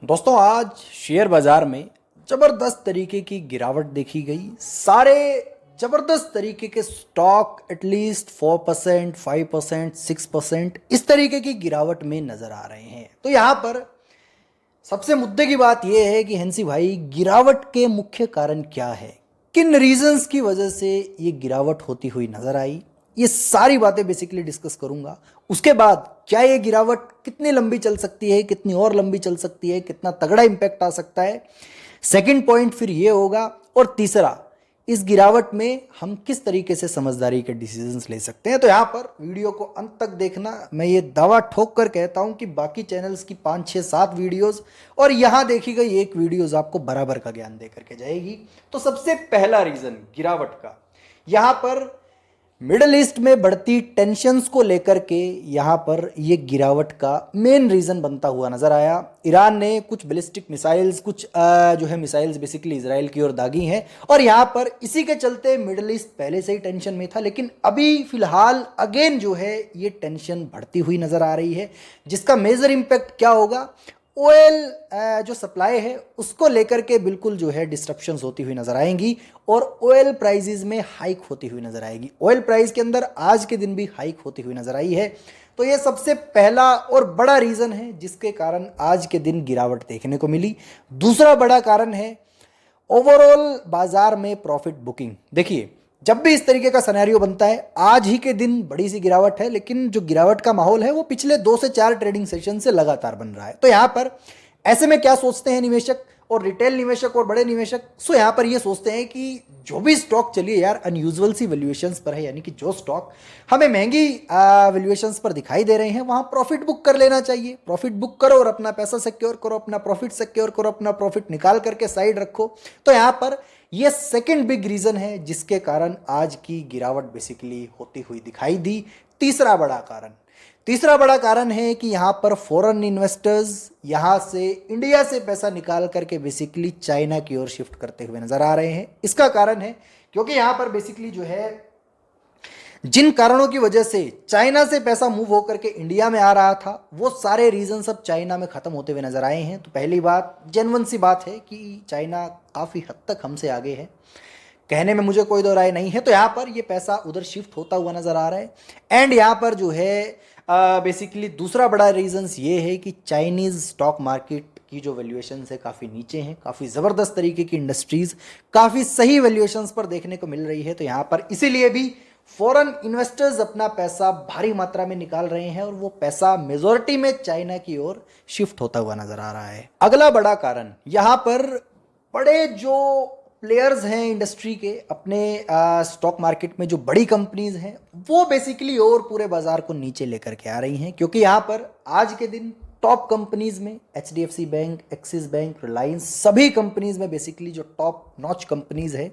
दोस्तों आज शेयर बाजार में जबरदस्त तरीके की गिरावट देखी गई। सारे जबरदस्त तरीके के स्टॉक एटलीस्ट 4%, 5%, 6% इस तरीके की गिरावट में नजर आ रहे हैं। तो यहाँ पर सबसे मुद्दे की बात यह है कि हंसी भाई, गिरावट के मुख्य कारण क्या है, किन रीजंस की वजह से ये गिरावट होती हुई नजर आई, ये सारी बातें बेसिकली डिस्कस करूंगा। उसके बाद क्या ये गिरावट कितनी लंबी चल सकती है, कितनी और लंबी चल सकती है, कितना तगड़ा इंपैक्ट आ सकता है, सेकंड पॉइंट फिर ये होगा। और तीसरा, इस गिरावट में हम किस तरीके से समझदारी के डिसीजंस ले सकते हैं। तो यहाँ पर वीडियो को अंत तक देखना। मैं ये दावा ठोक कर कहता हूँ कि बाकी चैनल्स की 5, 6, 7 वीडियोस और यहाँ देखी गई एक वीडियोस आपको बराबर का ज्ञान दे करके जाएगी। तो सबसे पहला रीजन गिरावट का, यहाँ पर मिडल ईस्ट में बढ़ती टेंशन्स को लेकर के यहाँ पर ये गिरावट का मेन रीज़न बनता हुआ नज़र आया। ईरान ने कुछ बैलिस्टिक मिसाइल्स, कुछ जो है मिसाइल्स बेसिकली इसराइल की ओर दागी हैं और यहाँ पर इसी के चलते मिडल ईस्ट पहले से ही टेंशन में था, लेकिन अभी फिलहाल अगेन जो है ये टेंशन बढ़ती हुई नज़र आ रही है, जिसका मेजर इम्पैक्ट क्या होगा, ऑयल जो सप्लाई है उसको लेकर के बिल्कुल जो है डिस्ट्रप्शंस होती हुई नजर आएंगी और ऑयल प्राइजेस में हाइक होती हुई नजर आएगी। ऑयल प्राइस के अंदर आज के दिन भी हाइक होती हुई नजर आई है। तो ये सबसे पहला और बड़ा रीजन है जिसके कारण आज के दिन गिरावट देखने को मिली। दूसरा बड़ा कारण है ओवरऑल बाजार में प्रॉफिट बुकिंग। देखिए, जब भी इस तरीके का सिनेरियो बनता है, आज ही के दिन बड़ी सी गिरावट है, लेकिन जो गिरावट का माहौल है वो पिछले 2 से 4 ट्रेडिंग सेशन से लगातार बन रहा है। तो यहाँ पर ऐसे में क्या सोचते हैं निवेशक और रिटेल निवेशक और बड़े निवेशक, सो यहाँ पर ये सोचते हैं कि जो भी स्टॉक चलिए यार अनयूजुअल सी वैल्यूएशंस पर है, यानी कि जो स्टॉक हमें महंगी वैल्यूएशंस पर दिखाई दे रहे हैं वहाँ प्रॉफिट बुक कर लेना चाहिए। प्रॉफिट बुक करो और अपना पैसा सिक्योर करो, अपना प्रॉफिट सिक्योर करो, अपना प्रॉफिट निकाल करके साइड रखो। तो यहाँ पर ये सेकंड बिग रीजन है जिसके कारण आज की गिरावट बेसिकली होती हुई दिखाई दी। तीसरा बड़ा कारण है कि यहाँ पर फॉरेन इन्वेस्टर्स यहाँ से इंडिया से पैसा निकाल करके बेसिकली चाइना की ओर शिफ्ट करते हुए नजर आ रहे हैं। इसका कारण है क्योंकि यहाँ पर बेसिकली जो है जिन कारणों की वजह से चाइना से पैसा मूव होकर के इंडिया में आ रहा था वो सारे रीजन सब चाइना में खत्म होते हुए नजर आए हैं। तो पहली बात, जेन्युइन सी बात है कि चाइना काफ़ी हद तक हमसे आगे है, कहने में मुझे कोई दो राय नहीं है। तो यहाँ पर ये पैसा उधर शिफ्ट होता हुआ नजर आ रहा है। एंड यहाँ पर जो है बेसिकली दूसरा बड़ा रीजंस ये है कि चाइनीज़ स्टॉक मार्केट की जो वैल्यूएशंस है काफ़ी नीचे हैं, काफ़ी ज़बरदस्त तरीके की इंडस्ट्रीज़ काफ़ी सही वैल्यूएशंस पर देखने को मिल रही है। तो यहाँ पर इसीलिए भी फॉरेन इन्वेस्टर्स अपना पैसा भारी मात्रा में निकाल रहे हैं और वो पैसा मेजॉरिटी में चाइना की ओर शिफ्ट होता हुआ नजर आ रहा है। अगला बड़ा कारण, यहाँ पर बड़े जो प्लेयर्स हैं इंडस्ट्री के, अपने स्टॉक मार्केट में जो बड़ी कंपनीज हैं वो बेसिकली और पूरे बाजार को नीचे लेकर के आ रही हैं, क्योंकि यहाँ पर आज के दिन टॉप कंपनीज में HDFC bank, axis bank, Reliance, सभी कंपनीज में बेसिकली जो टॉप नॉच कंपनीज है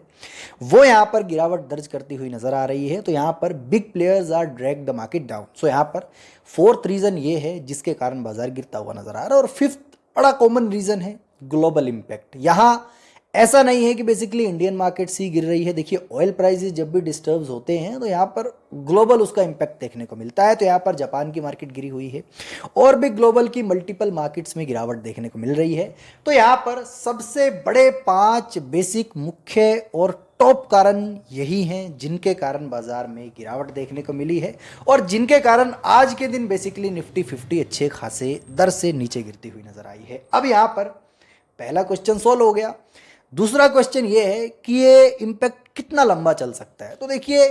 वो यहाँ पर गिरावट दर्ज करती हुई नजर आ रही है। तो यहाँ पर big players are drag the market down. So यहाँ पर फोर्थ रीजन ये है जिसके कारण बाजार गिरता हुआ नजर आ रहा है। और फिफ्थ बड़ा कॉमन रीजन है ग्लोबल इंपैक्ट। यहाँ ऐसा नहीं है कि बेसिकली इंडियन मार्केट सी गिर रही है। देखिए, ऑयल प्राइसेस जब भी डिस्टर्ब होते हैं तो यहाँ पर ग्लोबल उसका इम्पैक्ट देखने को मिलता है। तो यहाँ पर जापान की मार्केट गिरी हुई है और भी ग्लोबल की मल्टीपल मार्केट्स में गिरावट देखने को मिल रही है। तो यहाँ पर सबसे बड़े 5 बेसिक मुख्य और टॉप कारण यही हैं जिनके कारण बाजार में गिरावट देखने को मिली है और जिनके कारण आज के दिन बेसिकली निफ्टी 50 अच्छे खासे दर से नीचे गिरती हुई नजर आई है। अब यहाँ पर पहला क्वेश्चन सॉल्व हो गया। दूसरा क्वेश्चन ये है कि ये इम्पैक्ट कितना लंबा चल सकता है। तो देखिए,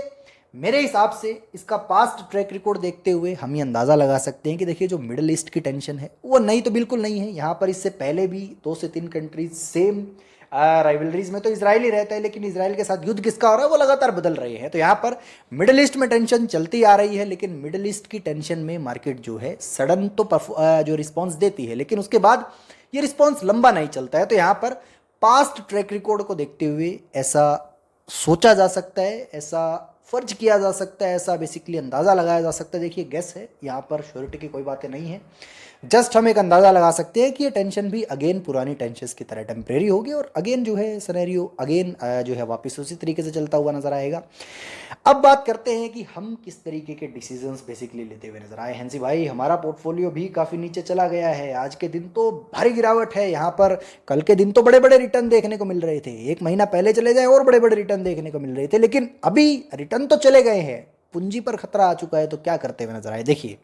मेरे हिसाब से इसका पास्ट ट्रैक रिकॉर्ड देखते हुए हम ये अंदाज़ा लगा सकते हैं कि देखिए जो मिडिल ईस्ट की टेंशन है वो नई तो बिल्कुल नहीं है। यहाँ पर इससे पहले भी 2 से 3 कंट्रीज सेम राइवलरीज में तो इसराइल ही रहता है, लेकिन इसराइल के साथ युद्ध किसका हो रहा है वो लगातार बदल रहे हैं। तो यहाँ पर मिडिल ईस्ट में टेंशन चलती आ रही है, लेकिन मिडिल ईस्ट की टेंशन में मार्केट जो है सडन तो जो रिस्पॉन्स देती है, लेकिन उसके बाद ये रिस्पॉन्स लंबा नहीं चलता है। तो यहाँ पर पास्ट ट्रैक रिकॉर्ड को देखते हुए ऐसा सोचा जा सकता है, ऐसा फर्ज किया जा सकता है, ऐसा बेसिकली अंदाज़ा लगाया जा सकता है। देखिए गेस है, यहाँ पर श्योरिटी की कोई बातें नहीं है, जस्ट हम एक अंदाज़ा लगा सकते हैं कि ये टेंशन भी अगेन पुरानी टेंशन्स की तरह टेम्परेरी होगी और अगेन जो है सिनेरियो अगेन जो है वापस उसी तरीके से चलता हुआ नजर आएगा। अब बात करते हैं कि हम किस तरीके के डिसीजंस बेसिकली लेते हुए नजर आए। हैंसी भाई, हमारा पोर्टफोलियो भी काफ़ी नीचे चला गया है, आज के दिन तो भारी गिरावट है यहाँ पर। कल के दिन तो बड़े बड़े रिटर्न देखने को मिल रहे थे, एक महीना पहले चले जाए और बड़े बड़े रिटर्न देखने को मिल रहे थे, लेकिन अभी रिटर्न तो चले गए हैं, पूंजी पर खतरा आ चुका है। तो क्या करते हुए नजर आए? देखिए,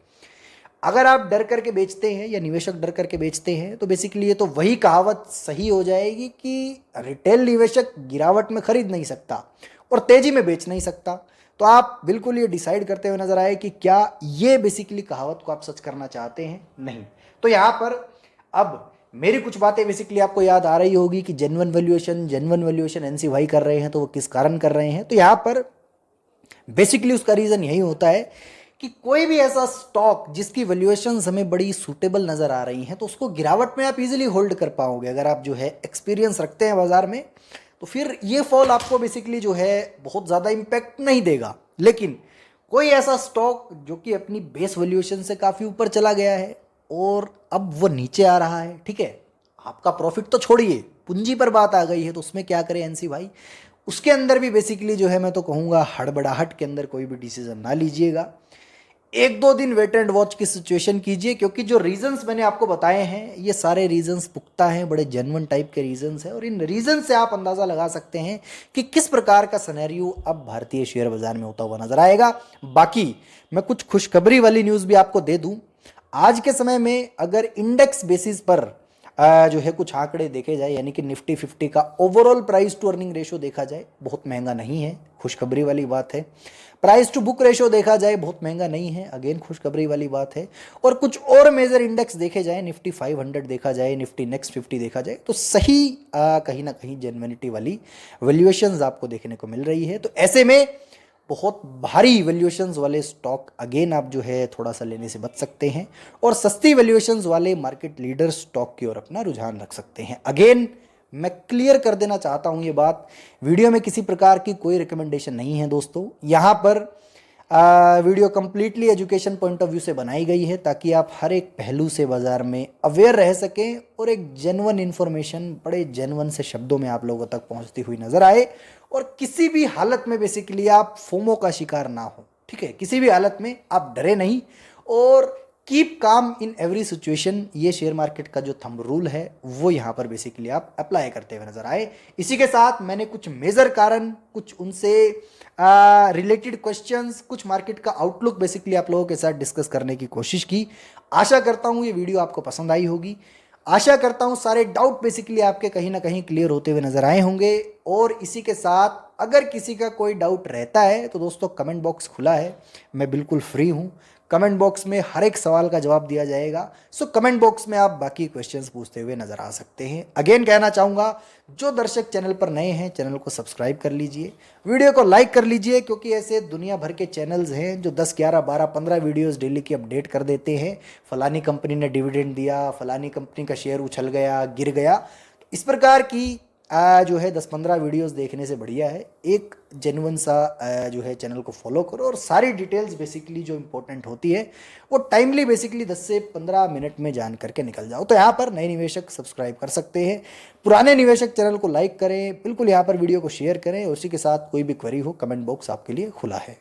अगर आप डर करके बेचते हैं या निवेशक डर करके बेचते हैं तो बेसिकली ये तो वही कहावत सही हो जाएगी कि रिटेल निवेशक गिरावट में खरीद नहीं सकता और तेजी में बेच नहीं सकता। तो आप बिल्कुल ये डिसाइड करते हुए नजर आए कि क्या ये बेसिकली कहावत को आप सच करना चाहते हैं, नहीं। तो यहाँ पर अब मेरी कुछ बातें बेसिकली आपको याद आ रही होगी कि जेन्युइन वैल्यूएशन एनसी भाई कर रहे हैं, तो वो किस कारण कर रहे हैं। तो यहाँ पर बेसिकली उसका रीज़न यही होता है कि कोई भी ऐसा स्टॉक जिसकी वैल्यूएशंस हमें बड़ी सूटेबल नज़र आ रही हैं तो उसको गिरावट में आप इजीली होल्ड कर पाओगे। अगर आप जो है एक्सपीरियंस रखते हैं बाज़ार में तो फिर ये फॉल आपको बेसिकली जो है बहुत ज़्यादा इम्पैक्ट नहीं देगा। लेकिन कोई ऐसा स्टॉक जो कि अपनी बेस वैल्यूएशन से काफ़ी ऊपर चला गया है और अब वो नीचे आ रहा है, ठीक है, आपका प्रॉफिट तो छोड़िए, पूंजी पर बात आ गई है, तो उसमें क्या करें एनसी भाई? उसके अंदर भी बेसिकली जो है मैं तो कहूँगा हड़बड़ाहट के अंदर कोई भी डिसीजन ना लीजिएगा। एक दो दिन वेट एंड वॉच की सिचुएशन कीजिए, क्योंकि जो रीजंस मैंने आपको बताए हैं ये सारे रीजंस पुख्ता हैं, बड़े जेन्युइन टाइप के रीजंस हैं और इन रीजन से आप अंदाज़ा लगा सकते हैं कि किस प्रकार का सिनेरियो अब भारतीय शेयर बाजार में होता हुआ नजर आएगा। बाकी मैं कुछ खुशखबरी वाली न्यूज़ भी आपको दे दूं। आज के समय में अगर इंडेक्स बेसिस पर जो है कुछ आंकड़े देखे जाए, यानी कि निफ्टी 50 का overall price to earning ratio देखा जाए, बहुत महंगा नहीं है, खुशखबरी वाली बात है। प्राइस टू बुक रेशो देखा जाए, बहुत महंगा नहीं है, अगेन खुशखबरी वाली बात है। और कुछ और मेजर इंडेक्स देखे जाए, निफ्टी 500 देखा जाए, निफ्टी नेक्स्ट 50 देखा जाए, तो सही कहीं ना कहीं जेन्युइनिटी वाली वैल्यूएशंस आपको देखने को मिल रही है। तो ऐसे में बहुत भारी वैल्यूएशंस वाले स्टॉक अगेन आप जो है थोड़ा सा लेने से बच सकते हैं और सस्ती वैल्यूएशंस वाले मार्केट लीडर स्टॉक की ओर अपना रुझान रख सकते हैं। अगेन मैं क्लियर कर देना चाहता हूं ये बात, वीडियो में किसी प्रकार की कोई रिकमेंडेशन नहीं है दोस्तों। यहाँ पर video completely education point of view से बनाई गई है ताकि आप हर एक पहलू से बाजार में अवेयर रह सकें और एक जेन्युइन इन्फॉर्मेशन बड़े जेन्युइन से शब्दों में आप लोगों तक पहुंचती हुई नजर आए और किसी भी हालत में बेसिकली आप फोमो का शिकार ना हो, ठीक है, किसी भी हालत में आप डरे नहीं और keep calm in every situation. ये शेयर मार्केट का जो थंब रूल है वो यहाँ पर बेसिकली आप अप्लाई करते हुए नजर आए। इसी के साथ मैंने कुछ मेजर कारण, कुछ उनसे रिलेटेड क्वेश्चंस, कुछ मार्केट का आउटलुक बेसिकली आप लोगों के साथ डिस्कस करने की कोशिश की। आशा करता हूँ ये वीडियो आपको पसंद आई होगी, आशा करता हूँ सारे डाउट बेसिकली आपके कहीं ना कहीं क्लियर होते हुए नजर आए होंगे। और इसी के साथ अगर किसी का कोई डाउट रहता है तो दोस्तों कमेंट बॉक्स खुला है, मैं बिल्कुल फ्री हूँ, कमेंट बॉक्स में हर एक सवाल का जवाब दिया जाएगा। सो कमेंट बॉक्स में आप बाकी क्वेश्चंस पूछते हुए नजर आ सकते हैं। अगेन कहना चाहूँगा जो दर्शक चैनल पर नए हैं चैनल को सब्सक्राइब कर लीजिए, वीडियो को लाइक कर लीजिए, क्योंकि ऐसे दुनिया भर के चैनल्स हैं जो 10, 11, 12, 15 वीडियोस डेली की अपडेट कर देते हैं। फलानी कंपनी ने डिविडेंड दिया, फलानी कंपनी का शेयर उछल गया, गिर गया। तो इस प्रकार की जो है 10-15 वीडियोस देखने से बढ़िया है एक जेन्युइन सा जो है चैनल को फॉलो करो और सारी डिटेल्स बेसिकली जो इंपॉर्टेंट होती है वो टाइमली बेसिकली 10 से 15 मिनट में जान करके निकल जाओ। तो यहाँ पर नए निवेशक सब्सक्राइब कर सकते हैं, पुराने निवेशक चैनल को लाइक करें, बिल्कुल यहाँ पर वीडियो को शेयर करें। उसी के साथ कोई भी क्वेरी हो कमेंट बॉक्स आपके लिए खुला है।